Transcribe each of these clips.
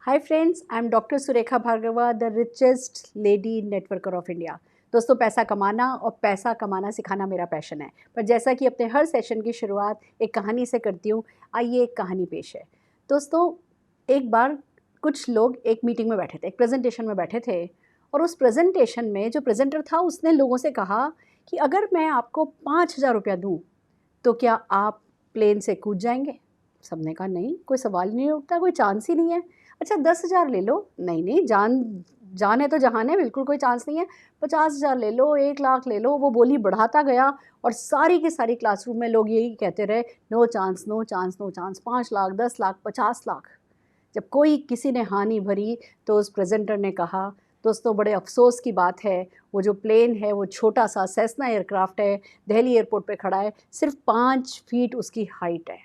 Hi friends, I am doctor Surekha Bhargava, the richest lady networker of India. दोस्तों, पैसा कमाना और पैसा कमाना सिखाना मेरा पैशन है। पर जैसा कि अपने हर सेशन की शुरुआत एक कहानी से करती हूँ, आइए एक कहानी पेश है। दोस्तों, एक बार कुछ लोग एक मीटिंग में बैठे थे, एक प्रेजेंटेशन में बैठे थे, और उस प्रेजेंटेशन में जो प्रेजेंटर था उसने लोगों से कहा कि अगर मैं आपको 5,000 रुपया दूँ तो क्या आप प्लेन से कूद जाएंगे? सबने कहा नहीं, कोई सवाल ही नहीं उठता, कोई चांस ही नहीं है। अच्छा, 10,000 ले लो। नहीं नहीं, जान जान है तो जहान है, बिल्कुल कोई चांस नहीं है। 50,000 ले लो, 1,00,000 ले लो। वो बोली बढ़ाता गया और सारी की सारी क्लासरूम में लोग यही कहते रहे, no chance, no chance, no chance. 5,00,000, 10,00,000, 50,00,000। जब कोई किसी ने हाँ नहीं भरी तो उस प्रेजेंटर ने कहा, दोस्तों बड़े अफसोस की बात है, वो जो प्लेन है वो छोटा सा सेस्ना एयरक्राफ्ट है, दिल्ली एयरपोर्ट पे खड़ा है, सिर्फ 5 फीट उसकी हाइट है।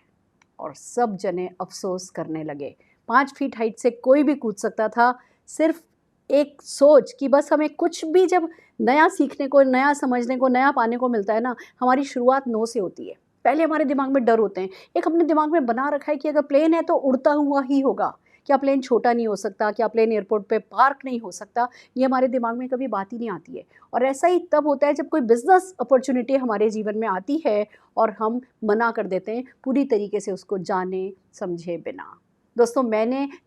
और सब जने अफसोस करने लगे। 5 फीट हाइट से कोई भी कूद सकता था। सिर्फ एक सोच कि बस हमें कुछ भी जब नया सीखने को, नया समझने को, नया पाने को मिलता है ना, हमारी शुरुआत नो से होती है। पहले हमारे दिमाग में डर होते हैं। एक हमने दिमाग में बना रखा है कि अगर प्लेन है तो उड़ता हुआ ही होगा। क्या प्लेन छोटा नहीं हो सकता? क्या प्लेन एयरपोर्ट पे पार्क नहीं हो सकता? ये हमारे दिमाग में कभी बात ही नहीं आती है। और ऐसा ही तब होता है जब कोई बिजनेस अपॉर्चुनिटी हमारे जीवन में आती है और हम मना कर देते हैं पूरी तरीके से उसको जाने समझे बिना। दोस्तों,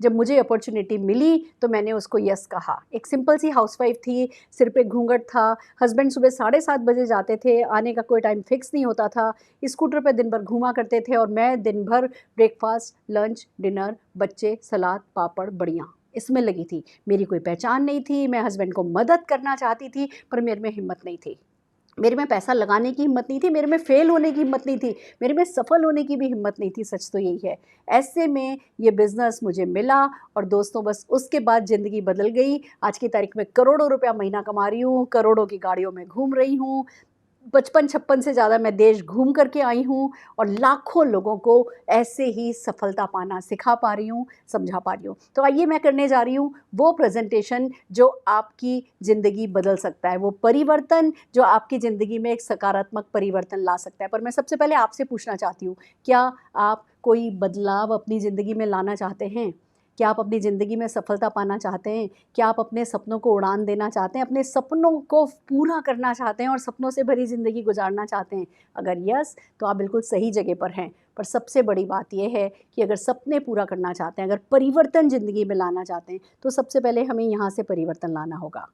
जब मुझे अपॉर्चुनिटी मिली तो मैंने उसको यस कहा। एक सिंपल सी हाउसवाइफ थी, सिर पे घूंघट था, हस्बैंड सुबह 7:30 बजे जाते थे, आने का कोई टाइम फिक्स नहीं होता था, स्कूटर पे दिन भर घूमा करते थे और मैं दिन भर ब्रेकफास्ट, लंच, डिनर, बच्चे, सलाद, पापड़, बड़ियाँ इसमें लगी थी। मेरी कोई पहचान नहीं थी। मैं हस्बैंड को मदद करना चाहती थी पर मेरे में हिम्मत नहीं थी। मेरे में पैसा लगाने की हिम्मत नहीं थी, मेरे में फेल होने की हिम्मत नहीं थी, मेरे में सफल होने की भी हिम्मत नहीं थी। सच तो यही है। ऐसे में ये बिज़नेस मुझे मिला और दोस्तों बस उसके बाद ज़िंदगी बदल गई। आज की तारीख में करोड़ों रुपया महीना कमा रही हूँ, करोड़ों की गाड़ियों में घूम रही हूँ, 55-56 से ज़्यादा मैं देश घूम करके आई हूँ और लाखों लोगों को ऐसे ही सफलता पाना सिखा पा रही हूँ, समझा पा रही हूँ। तो आइए मैं करने जा रही हूँ वो प्रेजेंटेशन जो आपकी ज़िंदगी बदल सकता है, वो परिवर्तन जो आपकी ज़िंदगी में एक सकारात्मक परिवर्तन ला सकता है। पर मैं सबसे पहले आपसे पूछना चाहती हूँ, क्या आप कोई बदलाव अपनी ज़िंदगी में लाना चाहते हैं? क्या आप अपनी ज़िंदगी में सफलता पाना चाहते हैं? क्या आप अपने सपनों को उड़ान देना चाहते हैं, अपने सपनों को पूरा करना चाहते हैं और सपनों से भरी ज़िंदगी गुजारना चाहते हैं? अगर यस, तो आप बिल्कुल सही जगह पर हैं। पर सबसे बड़ी बात यह है कि अगर सपने पूरा करना चाहते हैं, अगर परिवर्तन ज़िंदगी में लाना चाहते हैं, तो सबसे पहले हमें यहाँ से परिवर्तन लाना होगा।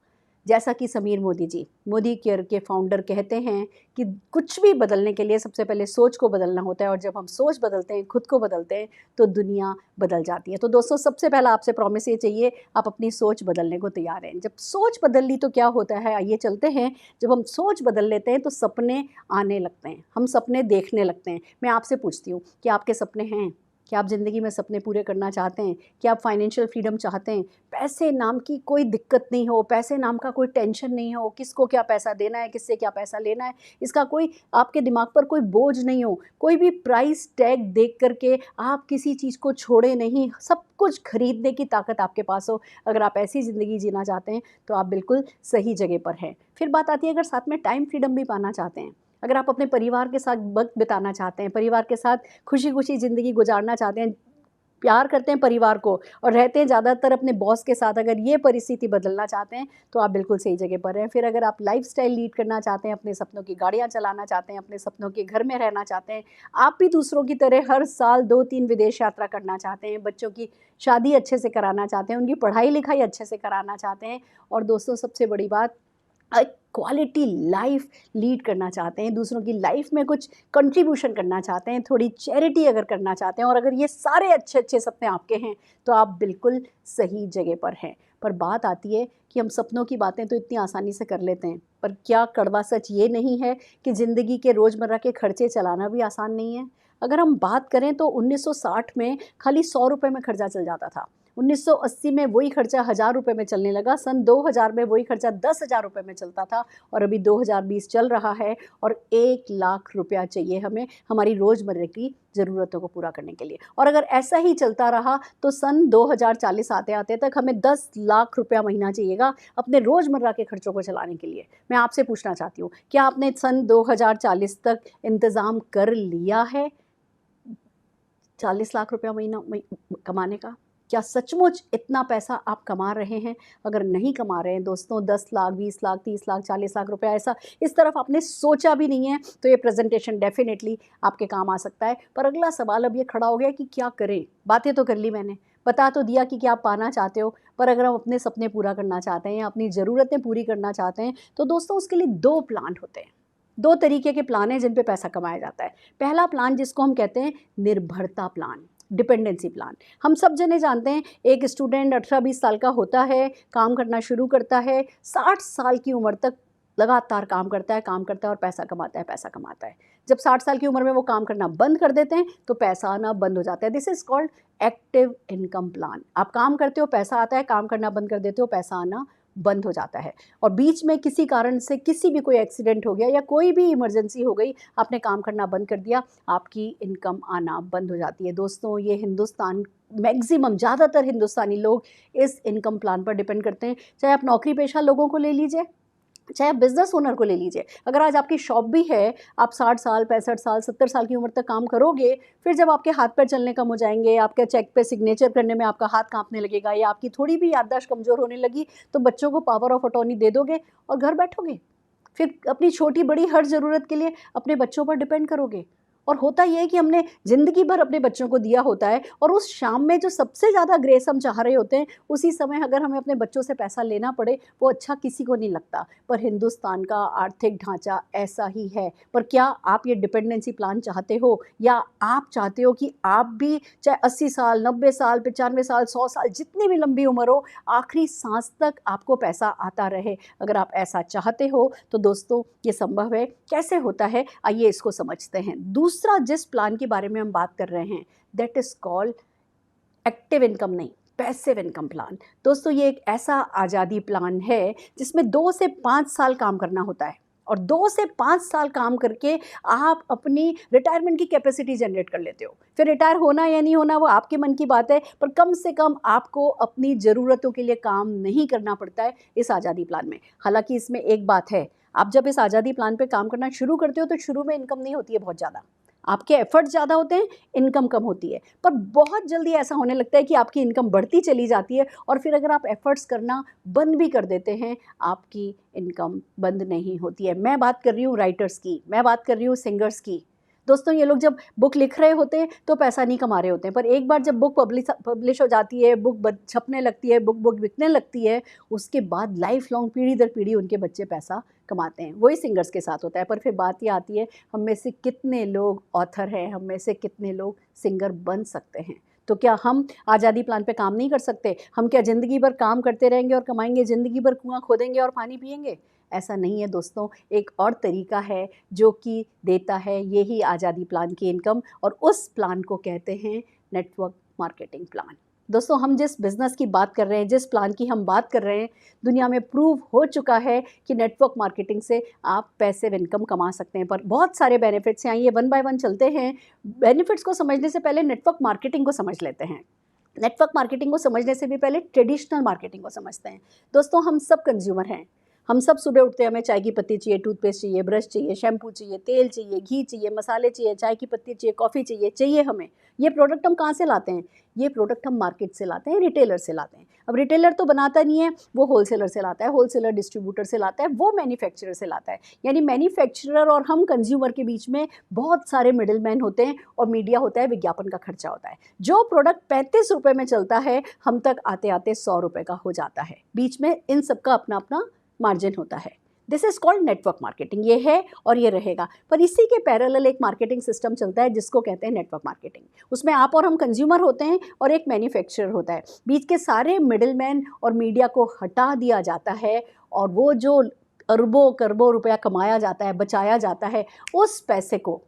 जैसा कि समीर मोदी जी, मोदी केयर के फाउंडर कहते हैं कि कुछ भी बदलने के लिए सबसे पहले सोच को बदलना होता है और जब हम सोच बदलते हैं, खुद को बदलते हैं, तो दुनिया बदल जाती है। तो दोस्तों, सबसे पहला आपसे प्रॉमिस ये चाहिए, आप अपनी सोच बदलने को तैयार हैं। जब सोच बदल ली तो क्या होता है, आइए चलते हैं। जब हम सोच बदल लेते हैं तो सपने आने लगते हैं, हम सपने देखने लगते हैं। मैं आपसे पूछती हूँ कि आपके सपने हैं? क्या आप ज़िंदगी में सपने पूरे करना चाहते हैं? क्या आप फाइनेंशियल फ्रीडम चाहते हैं? पैसे नाम की कोई दिक्कत नहीं हो, पैसे नाम का कोई टेंशन नहीं हो, किसको क्या पैसा देना है, किससे क्या पैसा लेना है, इसका कोई आपके दिमाग पर कोई बोझ नहीं हो, कोई भी प्राइस टैग देख करके आप किसी चीज़ को छोड़े नहीं, सब कुछ खरीदने की ताकत आपके पास हो। अगर आप ऐसी ज़िंदगी जीना चाहते हैं तो आप बिल्कुल सही जगह पर हैं। फिर बात आती है अगर साथ में टाइम फ्रीडम भी पाना चाहते हैं, अगर आप अपने परिवार के साथ वक्त बिताना चाहते हैं, परिवार के साथ खुशी खुशी ज़िंदगी गुजारना चाहते हैं, प्यार करते हैं परिवार को और रहते हैं ज़्यादातर अपने बॉस के साथ, अगर ये परिस्थिति बदलना चाहते हैं तो आप बिल्कुल सही जगह पर हैं। फिर अगर आप लाइफस्टाइल लीड करना चाहते हैं, अपने सपनों की गाड़ियाँ चलाना चाहते हैं, अपने सपनों के घर में रहना चाहते हैं, आप भी दूसरों की तरह हर साल 2-3 विदेश यात्रा करना चाहते हैं, बच्चों की शादी अच्छे से कराना चाहते हैं, उनकी पढ़ाई लिखाई अच्छे से कराना चाहते हैं और दोस्तों सबसे बड़ी बात, एक क्वालिटी लाइफ लीड करना चाहते हैं, दूसरों की लाइफ में कुछ कंट्रीब्यूशन करना चाहते हैं, थोड़ी चैरिटी अगर करना चाहते हैं और अगर ये सारे अच्छे अच्छे सपने आपके हैं तो आप बिल्कुल सही जगह पर हैं। पर बात आती है कि हम सपनों की बातें तो इतनी आसानी से कर लेते हैं, पर क्या कड़वा सच ये नहीं है कि ज़िंदगी के रोज़मर्रा के खर्चे चलाना भी आसान नहीं है? अगर हम बात करें तो 1960 में खाली 100 रुपये में खर्चा चल जाता था। 1980 में वही खर्चा 1000 रुपये में चलने लगा, सन 2000 में वही खर्चा 10,000 रुपये में चलता था और अभी 2020 चल रहा है और 1,00,000 रुपया चाहिए हमें हमारी रोज़मर्रा की ज़रूरतों को पूरा करने के लिए। और अगर ऐसा ही चलता रहा तो सन 2040 आते-आते तक हमें 10,00,000 रुपया महीना चाहिएगा अपने रोज़मर्रा के खर्चों को चलाने के लिए। मैं आपसे पूछना चाहती हूँ, क्या आपने सन 2040 तक इंतज़ाम कर लिया है 40 लाख रुपया महीना कमाने का? क्या सचमुच इतना पैसा आप कमा रहे हैं? अगर नहीं कमा रहे हैं दोस्तों, 10 लाख, 20 लाख, 30 लाख, 40 लाख रुपया ऐसा इस तरफ आपने सोचा भी नहीं है, तो ये प्रेजेंटेशन डेफिनेटली आपके काम आ सकता है। पर अगला सवाल अब ये खड़ा हो गया कि क्या करें? बातें तो कर ली मैंने, बता तो दिया कि क्या आप पाना चाहते हो, पर अगर हम अपने सपने पूरा करना चाहते हैं या अपनी ज़रूरतें पूरी करना चाहते हैं, तो दोस्तों उसके लिए 2 प्लान होते हैं। 2 तरीके के प्लान हैं जिन पे पैसा कमाया जाता है। पहला प्लान जिसको हम कहते हैं निर्भरता प्लान, डिपेंडेंसी प्लान। हम सब जने जानते हैं, एक स्टूडेंट 18-20 साल का होता है, काम करना शुरू करता है, 60 साल की उम्र तक लगातार काम करता है और पैसा कमाता है, पैसा कमाता है। जब 60 साल की उम्र में वो काम करना बंद कर देते हैं, तो पैसा आना बंद हो जाता है। This is called active income plan. आप काम करते हो, पैसा आता है, काम करना बंद कर देते हो, पैसा आना बंद हो जाता है। और बीच में किसी कारण से किसी भी कोई एक्सीडेंट हो गया या कोई भी इमरजेंसी हो गई, आपने काम करना बंद कर दिया, आपकी इनकम आना बंद हो जाती है। दोस्तों ये हिंदुस्तान मैक्सिमम ज़्यादातर हिंदुस्तानी लोग इस इनकम प्लान पर डिपेंड करते हैं। चाहे आप नौकरी पेशा लोगों को ले लीजिए, चाहे आप बिज़नेस ओनर को ले लीजिए। अगर आज आपकी शॉप भी है, आप 60 साल, 65 साल, 70 साल की उम्र तक काम करोगे, फिर जब आपके हाथ पैर चलने कम हो जाएंगे, आपके चेक पे सिग्नेचर करने में आपका हाथ कांपने लगेगा या आपकी थोड़ी भी याददाश्त कमज़ोर होने लगी, तो बच्चों को पावर ऑफ अटॉर्नी दे दोगे और घर बैठोगे। फिर अपनी छोटी बड़ी हर ज़रूरत के लिए अपने बच्चों पर डिपेंड करोगे। और होता ये है कि हमने ज़िंदगी भर अपने बच्चों को दिया होता है, और उस शाम में जो सबसे ज़्यादा ग्रेस हम चाह रहे होते हैं, उसी समय अगर हमें अपने बच्चों से पैसा लेना पड़े, वो अच्छा किसी को नहीं लगता। पर हिंदुस्तान का आर्थिक ढांचा ऐसा ही है। पर क्या आप ये डिपेंडेंसी प्लान चाहते हो, या आप चाहते हो कि आप भी चाहे 80 साल, 90 साल, 95 साल, 100 साल, जितनी भी लंबी उम्र हो, आखिरी सांस तक आपको पैसा आता रहे? अगर आप ऐसा चाहते हो तो दोस्तों ये संभव है। कैसे होता है, आइए इसको समझते हैं। दूसरा जिस प्लान के बारे में हम बात कर रहे हैं, that is called active income नहीं, पैसिव इनकम प्लान। दोस्तों ये एक ऐसा आज़ादी प्लान है जिसमें 2 से 5 साल काम करना होता है, और 2 से 5 साल काम करके आप अपनी रिटायरमेंट की कैपेसिटी जनरेट कर लेते हो। फिर रिटायर होना या नहीं होना वो आपके मन की बात है, पर कम से कम आपको अपनी ज़रूरतों के लिए काम नहीं करना पड़ता है इस आज़ादी प्लान में। हालांकि इसमें एक बात है, आप जब इस आज़ादी प्लान पे काम करना शुरू करते हो तो शुरू में इनकम नहीं होती है बहुत ज़्यादा, आपके एफर्ट ज़्यादा होते हैं, इनकम कम होती है। पर बहुत जल्दी ऐसा होने लगता है कि आपकी इनकम बढ़ती चली जाती है, और फिर अगर आप एफर्ट्स करना बंद भी कर देते हैं, आपकी इनकम बंद नहीं होती है। मैं बात कर रही हूँ राइटर्स की, मैं बात कर रही हूँ सिंगर्स की। दोस्तों ये लोग जब बुक लिख रहे होते हैं तो पैसा नहीं कमा रहे होते हैं, पर एक बार जब बुक पब्लिश हो जाती है, बुक छपने लगती है, बुक बिकने लगती है, उसके बाद लाइफ लॉन्ग पीढ़ी दर पीढ़ी उनके बच्चे पैसा कमाते हैं। वही सिंगर्स के साथ होता है। पर फिर बात ये आती है, हम में से कितने लोग ऑथर हैं, हम में से कितने लोग सिंगर बन सकते हैं? तो क्या हम आज़ादी प्लान पे काम नहीं कर सकते? हम क्या ज़िंदगी भर काम करते रहेंगे और कमाएंगे, ज़िंदगी भर कुआं खोदेंगे और पानी पिएंगे? ऐसा नहीं है दोस्तों। एक और तरीका है जो कि देता है यही आज़ादी प्लान की इनकम, और उस प्लान को कहते हैं नेटवर्क मार्केटिंग प्लान। दोस्तों हम जिस बिज़नेस की बात कर रहे हैं, जिस प्लान की हम बात कर रहे हैं, दुनिया में प्रूव हो चुका है कि नेटवर्क मार्केटिंग से आप पैसिव इनकम कमा सकते हैं। पर बहुत सारे बेनिफिट्स हैं, आइए वन बाय वन चलते हैं। बेनिफिट्स को समझने से पहले नेटवर्क मार्केटिंग को समझ लेते हैं। नेटवर्क मार्केटिंग को समझने से भी पहले ट्रेडिशनल मार्केटिंग को समझते हैं। दोस्तों हम सब कंज्यूमर हैं, हम सब सुबह उठते हैं, हमें चाय की पत्ती चाहिए, टूथपेस्ट चाहिए, ब्रश चाहिए, शैम्पू चाहिए, तेल चाहिए, घी चाहिए, मसाले चाहिए, चाय की पत्ती चाहिए, कॉफ़ी चाहिए हमें। ये प्रोडक्ट हम कहाँ से लाते हैं? ये प्रोडक्ट हम मार्केट से लाते हैं, रिटेलर से लाते हैं। अब रिटेलर तो बनाता नहीं है, वो होलसेलर से लाता है, होलसेलर डिस्ट्रीब्यूटर से लाता है, वो मैन्युफैक्चरर से लाता है। यानी मैन्युफैक्चरर और हम कंज्यूमर के बीच में बहुत सारे मिडिल मैन होते हैं, और मीडिया होता है, विज्ञापन का खर्चा होता है। जो प्रोडक्ट 35 रुपये में चलता है, हम तक आते आते 100 रुपये का हो जाता है। बीच में इन सब का अपना अपना मार्जिन होता है। This is called network marketing. ये है और ये रहेगा। पर इसी के पैरेलल एक मार्केटिंग सिस्टम चलता है जिसको कहते हैं नेटवर्क मार्केटिंग। उसमें आप और हम कंज्यूमर होते हैं और एक मैन्युफैक्चरर होता है। बीच के सारे मिडिलमैन और मीडिया को हटा दिया जाता है, और वो जो अरबों करोड़ों रुपया कमाया जाता है, बचाया जाता है, उस पैसे को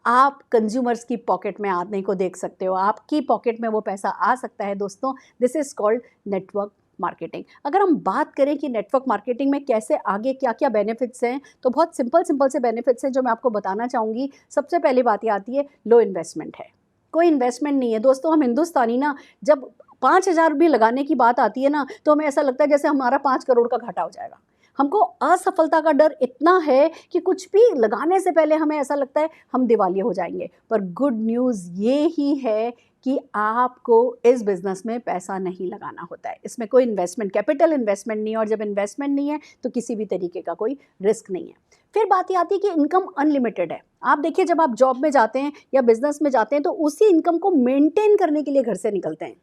आप कंज्यूमर्स की पॉकेट में आने को देख सकते हो। आपकी पॉकेट में वो पैसा आ सकता है दोस्तों। This is called network marketing. अगर हम बात करें कि नेटवर्क मार्केटिंग में कैसे आगे क्या क्या बेनिफिट्स हैं, तो बहुत सिंपल से बेनिफिट्स हैं जो मैं आपको बताना चाहूँगी। सबसे पहली बात ये आती है, लो इन्वेस्टमेंट है, कोई इन्वेस्टमेंट नहीं है। दोस्तों हम हिंदुस्तानी ना, जब 5,000 भी लगाने की बात आती है ना, तो हमें ऐसा लगता है जैसे हमारा 5 करोड़ का घाटा हो जाएगा। हमको असफलता का डर इतना है कि कुछ भी लगाने से पहले हमें ऐसा लगता है हम दिवालिया हो जाएंगे। पर गुड न्यूज़ ये ही है कि आपको इस बिज़नेस में पैसा नहीं लगाना होता है। इसमें कोई इन्वेस्टमेंट, कैपिटल इन्वेस्टमेंट नहीं है, और जब इन्वेस्टमेंट नहीं है तो किसी भी तरीके का कोई रिस्क नहीं है। फिर बात ये आती है कि इनकम अनलिमिटेड है। आप देखिए, जब आप जॉब में जाते हैं या बिजनेस में जाते हैं तो उसी इनकम को मेंटेन करने के लिए घर से निकलते हैं।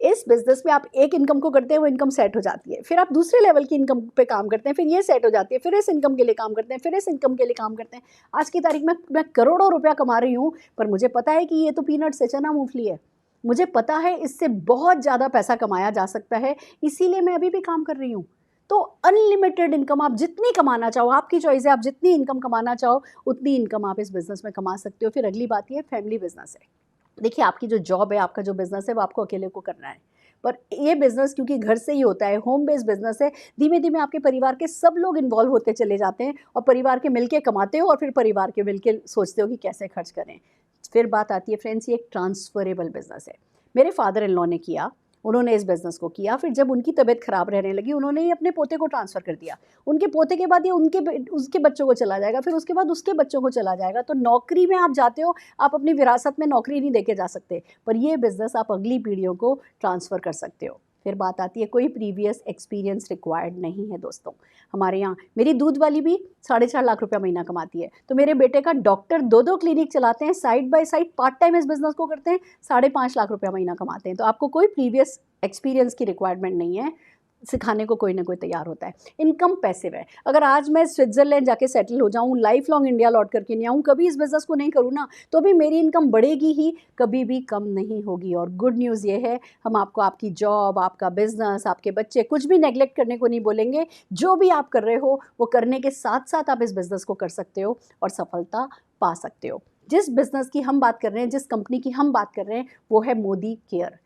इस बिजनेस में आप एक इनकम को करते हैं, वो इनकम सेट हो जाती है, फिर आप दूसरे लेवल की इनकम पे काम करते हैं, फिर ये सेट हो जाती है, फिर इस इनकम के लिए काम करते हैं, फिर इस इनकम के लिए काम करते हैं। आज की तारीख में मैं करोड़ों रुपया कमा रही हूँ, पर मुझे पता है कि ये तो पीनट से चना मूंगफली है। मुझे पता है इससे बहुत ज़्यादा पैसा कमाया जा सकता है, इसीलिए मैं अभी भी काम कर रही हूँ। तो अनलिमिटेड इनकम आप जितनी कमाना चाहो, आपकी चॉइस है, आप जितनी इनकम कमाना चाहो उतनी इनकम आप इस बिज़नेस में कमा सकते हो। फिर अगली बात ये फैमिली बिज़नेस है। देखिए, आपकी जो जॉब है, आपका जो बिज़नेस है, वो आपको अकेले को करना है, पर ये बिज़नेस क्योंकि घर से ही होता है, होम बेस्ड बिज़नेस है, धीमे-धीमे आपके परिवार के सब लोग इन्वॉल्व होते चले जाते हैं और परिवार के मिलके कमाते हो और फिर परिवार के मिलके सोचते हो कि कैसे खर्च करें। फिर बात आती है फ्रेंड्स, ये एक ट्रांसफरेबल बिज़नेस है। मेरे फादर इन लॉ ने किया, उन्होंने इस बिज़नेस को किया, फिर जब उनकी तबीयत ख़राब रहने लगी, उन्होंने ये अपने पोते को ट्रांसफ़र कर दिया। उनके पोते के बाद ये उसके बच्चों को चला जाएगा, फिर उसके बाद उसके बच्चों को चला जाएगा। तो नौकरी में आप जाते हो, आप अपनी विरासत में नौकरी नहीं देके जा सकते, पर ये बिज़नेस आप अगली पीढ़ियों को ट्रांसफ़र कर सकते हो। फिर बात आती है, कोई प्रीवियस एक्सपीरियंस रिक्वायर्ड नहीं है दोस्तों। हमारे यहाँ मेरी दूध वाली भी 4.5 लाख रुपया महीना कमाती है, तो मेरे बेटे का डॉक्टर 2-2 क्लिनिक चलाते हैं, side by side part time इस बिज़नेस को करते हैं, 5.5 लाख रुपया महीना कमाते हैं। तो आपको कोई प्रीवियस एक्सपीरियंस की रिक्वायरमेंट नहीं है, सिखाने को कोई ना कोई तैयार होता है। इनकम पैसिव है। अगर आज मैं स्विट्ज़रलैंड जाके सेटल हो जाऊँ, लाइफ लॉन्ग इंडिया लौट करके नहीं आऊँ, कभी इस बिज़नेस को नहीं करूँ ना, तो भी मेरी इनकम बढ़ेगी ही, कभी भी कम नहीं होगी। और गुड न्यूज़ ये है, हम आपको आपकी जॉब, आपका बिज़नेस, आपके बच्चे कुछ भी नेगलेक्ट करने को नहीं बोलेंगे। जो भी आप कर रहे हो वो करने के साथ-साथ आप इस बिज़नेस को कर सकते हो और सफलता पा सकते हो। जिस बिज़नेस की हम बात कर रहे हैं, जिस कंपनी की हम बात कर रहे हैं, वो है Modi care.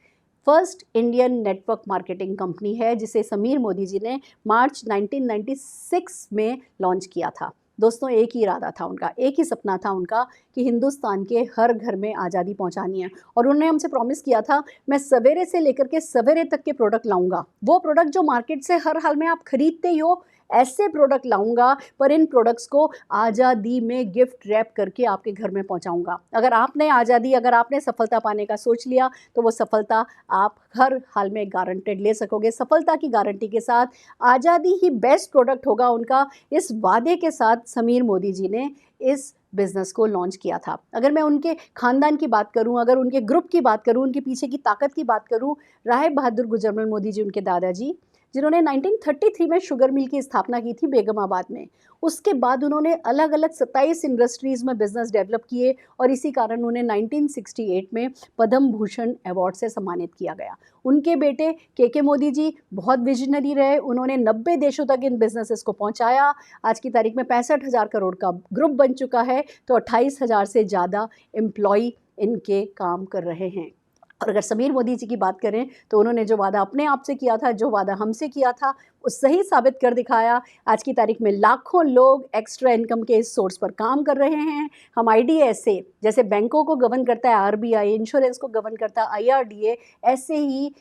First Indian network marketing company है, जिसे समीर मोदी जी ने मार्च 1996 में लॉन्च किया था। दोस्तों, एक ही इरादा था उनका, एक ही सपना था उनका कि हिंदुस्तान के हर घर में आज़ादी पहुंचानी है। और उन्होंने हमसे प्रॉमिस किया था, मैं सवेरे से लेकर के सवेरे तक के प्रोडक्ट लाऊंगा, वो प्रोडक्ट जो मार्केट से हर हाल में आप खरीदते ही हो, ऐसे प्रोडक्ट लाऊंगा, पर इन प्रोडक्ट्स को आज़ादी में गिफ्ट रैप करके आपके घर में पहुंचाऊंगा। अगर आपने सफलता पाने का सोच लिया, तो वो सफलता आप हर हाल में गारंटेड ले सकोगे। सफलता की गारंटी के साथ आज़ादी ही बेस्ट प्रोडक्ट होगा उनका, इस वादे के साथ समीर मोदी जी ने इस बिज़नेस को लॉन्च किया था। अगर मैं उनके ख़ानदान की बात करूं, अगर उनके ग्रुप की बात करूं, उनके पीछे की ताकत की बात करूं, राय बहादुर गुजरमल मोदी जी उनके दादाजी, जिन्होंने 1933 में शुगर मिल की स्थापना की थी बेगमाबाद में। उसके बाद उन्होंने अलग अलग 27 इंडस्ट्रीज़ में बिज़नेस डेवलप किए और इसी कारण उन्हें 1968 में पद्म भूषण अवार्ड से सम्मानित किया गया। उनके बेटे के मोदी जी बहुत विजनरी रहे, उन्होंने 90 देशों तक इन बिजनेसेस को पहुंचाया। आज की तारीख में 65,000 करोड़ का ग्रुप बन चुका है, तो 28,000 से ज़्यादा एम्प्लॉय इनके काम कर रहे हैं। और अगर समीर मोदी जी की बात करें, तो उन्होंने जो वादा अपने आप से किया था, जो वादा हमसे किया था, वो सही साबित कर दिखाया। आज की तारीख में लाखों लोग एक्स्ट्रा इनकम के इस सोर्स पर काम कर रहे हैं। हम IDSA, जैसे बैंकों को गवर्न करता है RBI, इंश्योरेंस को गवर्न करता है IRDA, ऐसे ही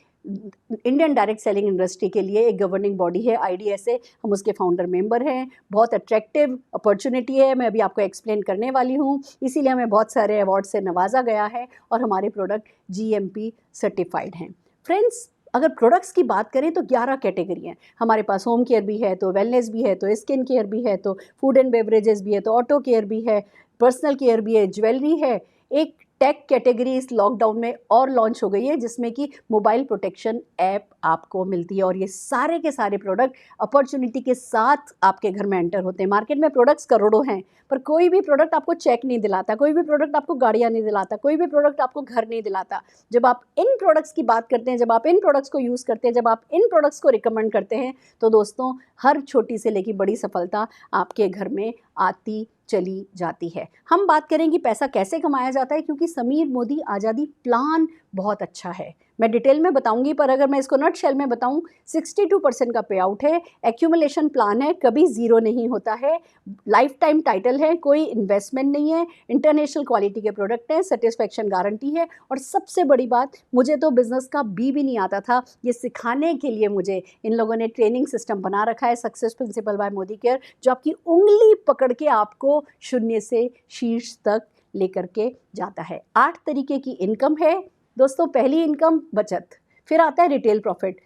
इंडियन डायरेक्ट सेलिंग इंडस्ट्री के लिए एक गवर्निंग बॉडी है IDSA, हम उसके फाउंडर मेंबर हैं। बहुत अट्रैक्टिव अपॉर्चुनिटी है, मैं अभी आपको एक्सप्लेन करने वाली हूँ। इसीलिए हमें बहुत सारे अवार्ड से नवाजा गया है और हमारे प्रोडक्ट GMP सर्टिफाइड हैं। फ्रेंड्स, अगर प्रोडक्ट्स की बात करें तो 11 कैटेगरी हैं हमारे पास। होम केयर भी है, तो वेलनेस भी है, तो स्किन केयर भी है, तो फूड एंड बेवरेजेस भी है, तो ऑटो केयर भी है, पर्सनल केयर भी है, ज्वेलरी है। एक टेक कैटेगरी इस लॉकडाउन में और लॉन्च हो गई है, जिसमें कि मोबाइल प्रोटेक्शन ऐप आपको मिलती है। और ये सारे के सारे प्रोडक्ट अपॉर्चुनिटी के साथ आपके घर में एंटर होते हैं। मार्केट में प्रोडक्ट्स करोड़ों हैं, पर कोई भी प्रोडक्ट आपको चेक नहीं दिलाता, कोई भी प्रोडक्ट आपको गाड़ियाँ नहीं दिलाता, कोई भी प्रोडक्ट आपको घर नहीं दिलाता। जब आप इन प्रोडक्ट्स की बात करते हैं, जब आप इन प्रोडक्ट्स को यूज़ करते हैं, जब आप इन प्रोडक्ट्स को रिकमेंड करते हैं, तो दोस्तों, हर छोटी से लेकर बड़ी सफलता आपके घर में आती चली जाती है। हम बात करें कि पैसा कैसे कमाया जाता है, क्योंकि समीर मोदी आज़ादी प्लान बहुत अच्छा है। मैं डिटेल में बताऊंगी, पर अगर मैं इसको नट शेल में बताऊं, 62% का पे आउट है, एक्यूमुलेशन प्लान है, कभी ज़ीरो नहीं होता है, लाइफ टाइम टाइटल है, कोई इन्वेस्टमेंट नहीं है, इंटरनेशनल क्वालिटी के प्रोडक्ट हैं, सेटिस्फेक्शन गारंटी है, और सबसे बड़ी बात, मुझे तो बिज़नेस का भी नहीं आता था, ये सिखाने के लिए मुझे इन लोगों ने ट्रेनिंग सिस्टम बना रखा है, success principal bye Modi care, जो आपकी उंगली पकड़ के आपको शून्य से शीर्ष तक लेकर के जाता है। 8 तरीके की इनकम है दोस्तों। पहली इनकम बचत, फिर आता है रिटेल प्रॉफिट,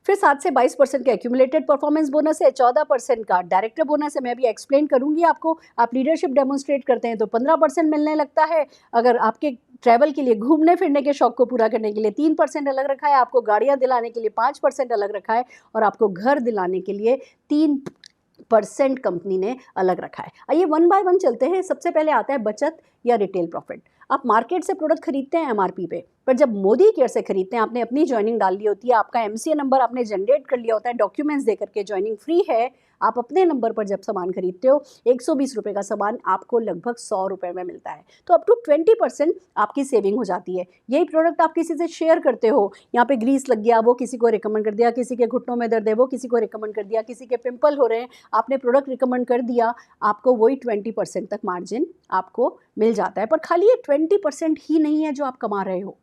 फिर 7 से 22% का एक्यूमुलेटेड परफॉर्मेंस बोनस है, 14% का डायरेक्टर बोनस है, मैं अभी एक्सप्लेन करूंगी आपको। आप लीडरशिप डेमोन्स्ट्रेट करते हैं तो 15% मिलने लगता है। अगर आपके ट्रैवल के लिए, घूमने फिरने के शौक को पूरा करने के लिए 3% अलग रखा है, आपको गाड़ियां दिलाने के लिए 5% अलग रखा है, और आपको घर दिलाने के लिए 3% कंपनी ने अलग रखा है। आइए वन बाय वन चलते हैं। सबसे पहले आता है बचत या रिटेल प्रॉफिट। आप मार्केट से प्रोडक्ट खरीदते हैं एमआरपी पे, पर जब मोदी केयर से खरीदते हैं, आपने अपनी ज्वाइनिंग डाल ली होती है, आपका एमसीए नंबर आपने जनरेट कर लिया होता है, डॉक्यूमेंट्स दे करके ज्वाइनिंग फ्री है, आप अपने नंबर पर जब सामान खरीदते हो, 120 रुपये का सामान आपको लगभग 100 रुपये में मिलता है, तो अप टू 20% आपकी सेविंग हो जाती है। यही प्रोडक्ट आप किसी से शेयर करते हो, यहाँ पे ग्रीस लग गया, वो किसी को रिकमेंड कर दिया, किसी के घुटनों में दर्द है, वो किसी को रिकमेंड कर दिया, किसी के पिंपल हो रहे हैं, आपने प्रोडक्ट रिकमेंड कर दिया, आपको वही 20% तक मार्जिन आपको मिल जाता है। पर खाली ये 20% ही नहीं है जो आप कमा रहे हो,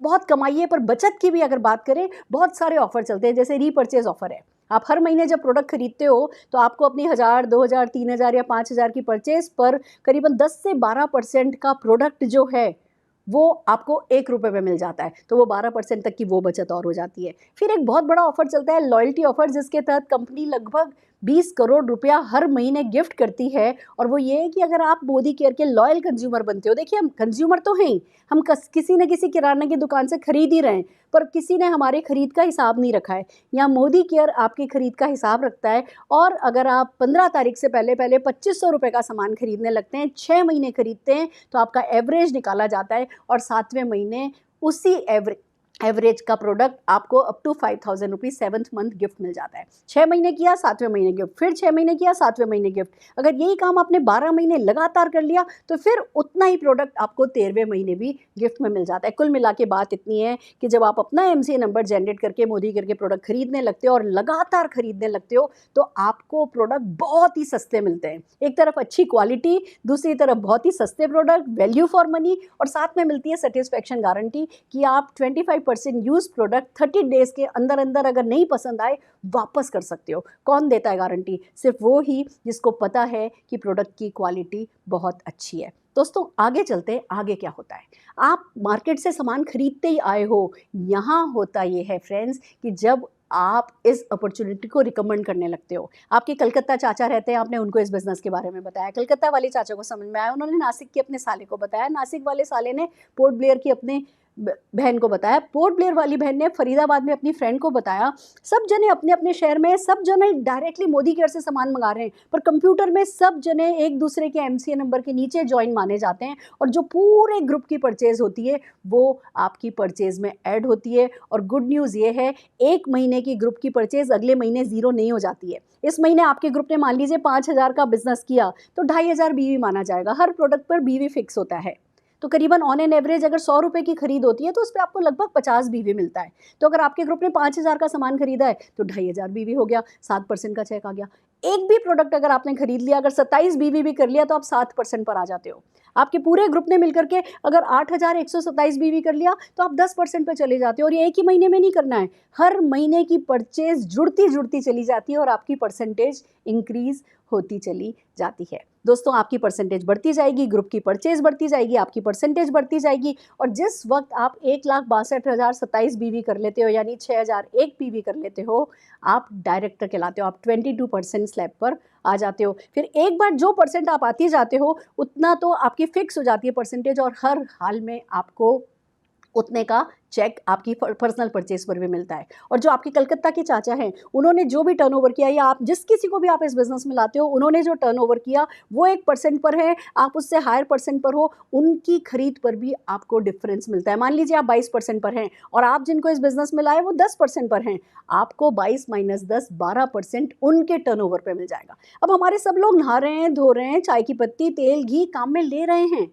बहुत कमाइए, पर बचत की भी अगर बात करें, बहुत सारे ऑफर चलते हैं। जैसे रीपर्चेज ऑफर है, आप हर महीने जब प्रोडक्ट खरीदते हो तो आपको अपनी 1000, 2000, 3000 या 5000 की परचेज पर करीबन 10 से 12% का प्रोडक्ट जो है वो आपको 1 रुपये में मिल जाता है, तो वो 12% तक की वो बचत और हो जाती है। फिर एक बहुत बड़ा ऑफर चलता है लॉयल्टी ऑफर, जिसके तहत कंपनी लगभग 20 करोड़ रुपया हर महीने गिफ्ट करती है, और वो ये है कि अगर आप मोदी केयर के लॉयल कंज्यूमर बनते हो, देखिए हम कंज्यूमर तो हैं ही, हम किसी न किसी किराना की दुकान से खरीद ही रहे हैं, पर किसी ने हमारे खरीद का हिसाब नहीं रखा है, या मोदी केयर आपकी खरीद का हिसाब रखता है, और अगर आप 15 तारीख से पहले 2500 रुपये का सामान खरीदने लगते हैं, 6 महीने खरीदते हैं, तो आपका एवरेज निकाला जाता है, और 7वें महीने उसी एवरेज का प्रोडक्ट आपको up to 5000 rupees 7th month gift मिल जाता है। 6 महीने किया, 7वें महीने गिफ्ट, फिर 6 महीने किया, 7वें महीने गिफ्ट। अगर यही काम आपने 12 महीने लगातार कर लिया तो फिर उतना ही प्रोडक्ट आपको 13वें महीने भी गिफ्ट में मिल जाता है। कुल मिला के बात इतनी है कि जब आप अपना एमसीए नंबर जनरेट करके मोदी करके प्रोडक्ट खरीदने लगते हो और लगातार खरीदने लगते हो, तो आपको प्रोडक्ट बहुत ही सस्ते मिलते हैं। एक तरफ अच्छी क्वालिटी, दूसरी तरफ बहुत ही सस्ते प्रोडक्ट, वैल्यू फॉर मनी, और साथ में मिलती है सेटिस्फेक्शन गारंटी कि आप 25% यूज प्रोडक्ट 30 डेज के अंदर अंदर अगर नहीं पसंद आए वापस कर सकते हो। कौन देता है गारंटी? सिर्फ वो ही जिसको पता है कि प्रोडक्ट की क्वालिटी बहुत अच्छी है। दोस्तों आगे चलते हैं, आगे क्या होता है। आप मार्केट से सामान खरीदते ही आए हो, यहाँ होता ये है फ्रेंड्स कि जब आप इस अपॉर्चुनिटी को रिकमेंड करने लगते हो। आपके कलकत्ता चाचा रहते हैं, आपने उनको इस बिज़नेस के बारे में बताया, कलकत्ता वाले चाचा को समझ में आया, उन्होंने नासिक के अपने साले को बताया, नासिक वाले साले ने पोर्ट ब्लेयर की अपने बहन को बताया, पोर्ट ब्लेयर वाली बहन ने फरीदाबाद में अपनी फ्रेंड को बताया। सब जने अपने अपने शहर में, सब जने डायरेक्टली मोदी केयर से सामान मंगा रहे हैं, पर कंप्यूटर में सब जने एक दूसरे के एमसीए नंबर के नीचे ज्वाइन माने जाते हैं, और जो पूरे ग्रुप की परचेज होती है वो आपकी परचेज में ऐड होती है। और गुड न्यूज़ ये है, 1 महीने की ग्रुप की परचेज अगले महीने ज़ीरो नहीं हो जाती है। इस महीने आपके ग्रुप ने मान लीजिए 5000 का बिजनेस किया तो 2500 बीवी माना जाएगा। हर प्रोडक्ट पर बीवी फिक्स होता है, तो करीबन ऑन एन एवरेज अगर 100 रुपये की खरीद होती है तो उस पर आपको लगभग 50 बीवी मिलता है। तो अगर आपके ग्रुप ने 5000 का सामान खरीदा है तो 2500 बीवी हो गया, 7% का चेक आ गया। एक भी प्रोडक्ट अगर आपने खरीद लिया, अगर 27 बीवी भी कर लिया, तो आप 7% पर आ जाते हो। आपके पूरे ग्रुप ने मिलकर के अगर 8127 बीवी कर लिया तो आप 10% पर चले जाते हो। और ये एक ही महीने में नहीं करना है, हर महीने की परचेज जुड़ती जुड़ती चली जाती है और आपकी परसेंटेज इंक्रीज होती चली जाती है। दोस्तों आपकी परसेंटेज बढ़ती जाएगी, ग्रुप की परचेज बढ़ती जाएगी, आपकी परसेंटेज बढ़ती जाएगी, और जिस वक्त आप 1,62,027 बीवी कर लेते हो, यानी 6001 बीवी कर लेते हो, आप डायरेक्टर कहलाते हो, आप 22% स्लैब पर आ जाते हो। फिर एक बार जो परसेंट आप आती जाते हो उतना तो आपकी फिक्स हो जाती है परसेंटेज, और हर हाल में आपको उतने का चेक आपकी पर्सनल परचेज पर भी मिलता है। और जो आपके कलकत्ता के चाचा हैं, उन्होंने जो भी टर्नओवर किया, या आप जिस किसी को भी आप इस बिज़नेस में लाते हो, उन्होंने जो टर्नओवर किया वो 1% पर है, आप उससे हायर परसेंट पर हो, उनकी खरीद पर भी आपको डिफरेंस मिलता है। मान लीजिए आप 22% पर हैं और आप जिनको इस बिज़नेस में लाए वो 10% पर हैं, आपको 22 - 10 12% उनके टर्नओवर पर मिल जाएगा। अब हमारे सब लोग नहा रहे हैं, धो रहे हैं, चाय की पत्ती, तेल, घी काम में ले रहे हैं,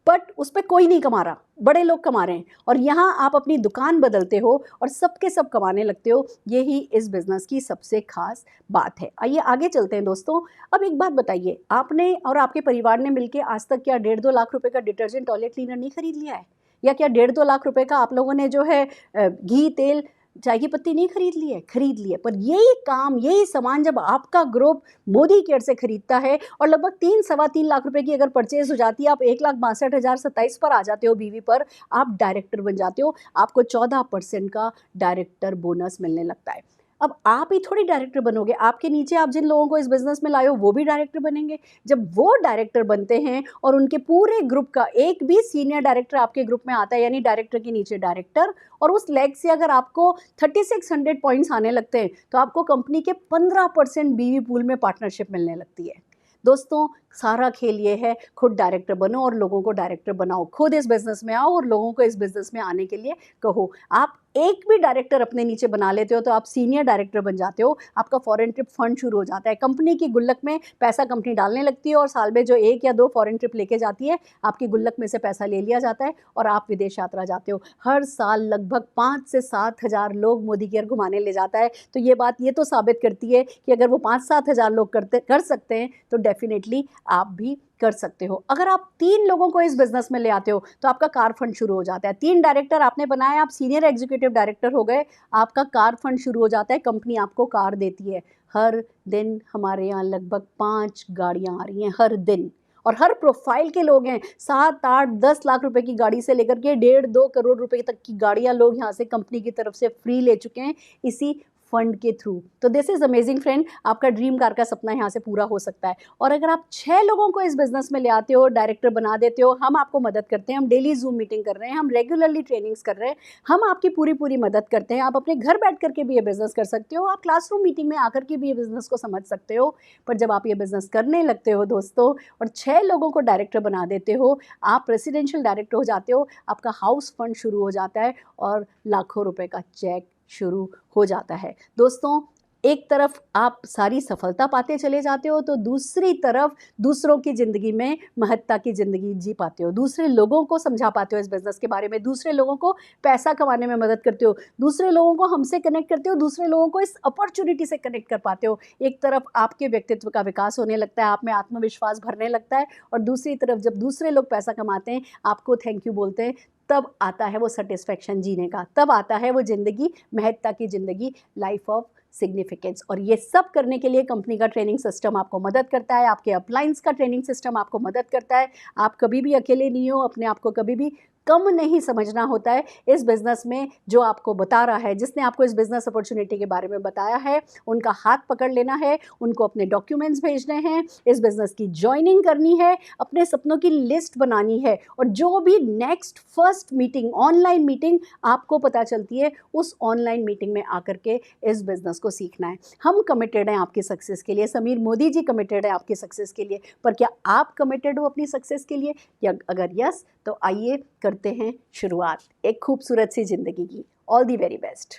बट उस पर कोई नहीं कमा रहा, बड़े लोग कमा रहे हैं, और यहाँ आप अपनी दुकान बदलते हो और सबके सब कमाने लगते हो। यही इस बिज़नेस की सबसे खास बात है। आइए आगे चलते हैं दोस्तों। अब एक बात बताइए, आपने और आपके परिवार ने मिलकर आज तक क्या 1.5-2 लाख रुपए का डिटर्जेंट टॉयलेट क्लीनर नहीं खरीद लिया है? या क्या 1.5-2 लाख रुपए का आप लोगों ने जो है घी, तेल, चाय की पत्ती नहीं खरीद ली है? खरीद ली है। पर यही काम, यही सामान जब आपका ग्रुप मोदी केयर से खरीदता है और लगभग 3-3.25 लाख रुपए की अगर परचेज हो जाती है, आप 1,62,027 पर आ जाते हो बीवी पर, आप डायरेक्टर बन जाते हो, आपको 14% का डायरेक्टर बोनस मिलने लगता है। अब आप ही थोड़ी डायरेक्टर बनोगे, आपके नीचे आप जिन लोगों को इस बिज़नेस में लाए हो वो भी डायरेक्टर बनेंगे। जब वो डायरेक्टर बनते हैं और उनके पूरे ग्रुप का एक भी सीनियर डायरेक्टर आपके ग्रुप में आता है, यानी डायरेक्टर के नीचे डायरेक्टर, और उस लेग से अगर आपको 3600 पॉइंट्स आने लगते हैं तो आपको कंपनी के 15% बीवी पूल में पार्टनरशिप मिलने लगती है। दोस्तों, सारा खेल ये है, खुद डायरेक्टर बनो और लोगों को डायरेक्टर बनाओ। खुद इस बिज़नेस में आओ और लोगों को इस बिज़नेस में आने के लिए कहो। आप एक भी डायरेक्टर अपने नीचे बना लेते हो तो आप सीनियर डायरेक्टर बन जाते हो, आपका फॉरेन ट्रिप फंड शुरू हो जाता है, कंपनी की गुल्लक में पैसा कंपनी डालने लगती है और साल में जो 1 या 2 फॉरेन ट्रिप लेके जाती है, आपकी गुल्लक में से पैसा ले लिया जाता है और आप विदेश यात्रा जाते हो। हर साल लगभग 5 से 7 हज़ार लोग मोदी केयर घुमाने ले जाता है। तो ये बात ये तो साबित करती है कि अगर वो 5-7 हज़ार लोग कर सकते हैं तो डेफिनेटली आप भी कर सकते हो। अगर आप 3 लोगों को इस बिज़नेस में ले आते हो तो आपका कार फंड शुरू हो जाता है। 3 डायरेक्टर आपने बनाए, आप सीनियर एग्जीक्यूटिव डायरेक्टर हो गए, आपका कार फंड शुरू हो जाता है, कंपनी आपको कार देती है। हर दिन हमारे यहाँ लगभग 5 गाड़ियाँ आ रही हैं हर दिन, और हर प्रोफाइल के लोग हैं। 7-8-10 लाख रुपए की गाड़ी से लेकर के 1.5-2 करोड़ रुपए तक की गाड़ियाँ लोग यहाँ से कंपनी की तरफ से फ्री ले चुके हैं इसी फंड के थ्रू। तो दिस इज़ अमेजिंग फ्रेंड, आपका ड्रीम कार का सपना यहाँ से पूरा हो सकता है। और अगर आप 6 लोगों को इस बिज़नेस में ले आते हो, डायरेक्टर बना देते हो, हम आपको मदद करते हैं, हम डेली जूम मीटिंग कर रहे हैं, हम रेगुलरली ट्रेनिंग्स कर रहे हैं, हम आपकी पूरी मदद करते हैं। आप अपने घर बैठ करके भी ये बिज़नेस कर सकते हो, आप क्लासरूम मीटिंग में आकर के भी ये बिज़नेस को समझ सकते हो। पर जब आप ये बिज़नेस करने लगते हो दोस्तों और 6 लोगों को डायरेक्टर बना देते हो, आप प्रेसिडेंशियल डायरेक्टर हो जाते हो, आपका हाउस फंड शुरू हो जाता है और लाखों रुपए का चेक शुरू हो जाता है। दोस्तों, एक तरफ आप सारी सफलता पाते चले जाते हो तो दूसरी तरफ दूसरों की ज़िंदगी में महत्ता की ज़िंदगी जी पाते हो, दूसरे लोगों को समझा पाते हो इस बिज़नेस के बारे में, दूसरे लोगों को पैसा कमाने में मदद करते हो, दूसरे लोगों को हमसे कनेक्ट करते हो, दूसरे लोगों को इस अपॉर्चुनिटी से कनेक्ट कर पाते हो। एक तरफ आपके व्यक्तित्व का विकास होने लगता है, आप में आत्मविश्वास भरने लगता है, और दूसरी तरफ जब दूसरे लोग पैसा कमाते हैं, आपको थैंक यू बोलते हैं, तब आता है वो सेटिस्फैक्शन जीने का, तब आता है वो ज़िंदगी, महत्ता की ज़िंदगी, लाइफ ऑफ सिग्निफिकेंस। और ये सब करने के लिए कंपनी का ट्रेनिंग सिस्टम आपको मदद करता है, आपके अपलाइंस का ट्रेनिंग सिस्टम आपको मदद करता है। आप कभी भी अकेले नहीं हो, अपने आप को कभी भी कम नहीं समझना होता है। इस बिज़नेस में जो आपको बता रहा है, जिसने आपको इस बिज़नेस अपॉर्चुनिटी के बारे में बताया है, उनका हाथ पकड़ लेना है, उनको अपने डॉक्यूमेंट्स भेजने हैं, इस बिज़नेस की जॉइनिंग करनी है, अपने सपनों की लिस्ट बनानी है, और जो भी next first meeting, online meeting आपको पता चलती है, उस ऑनलाइन मीटिंग में आकर के इस बिज़नेस को सीखना है। हम कमिटेड हैं आपकी सक्सेस के लिए, समीर मोदी जी कमिटेड है आपकी सक्सेस के लिए, पर क्या आप कमिटेड हो अपनी सक्सेस के लिए? या अगर यस, तो आइए करते हैं शुरुआत एक खूबसूरत सी ज़िंदगी की। All the very best.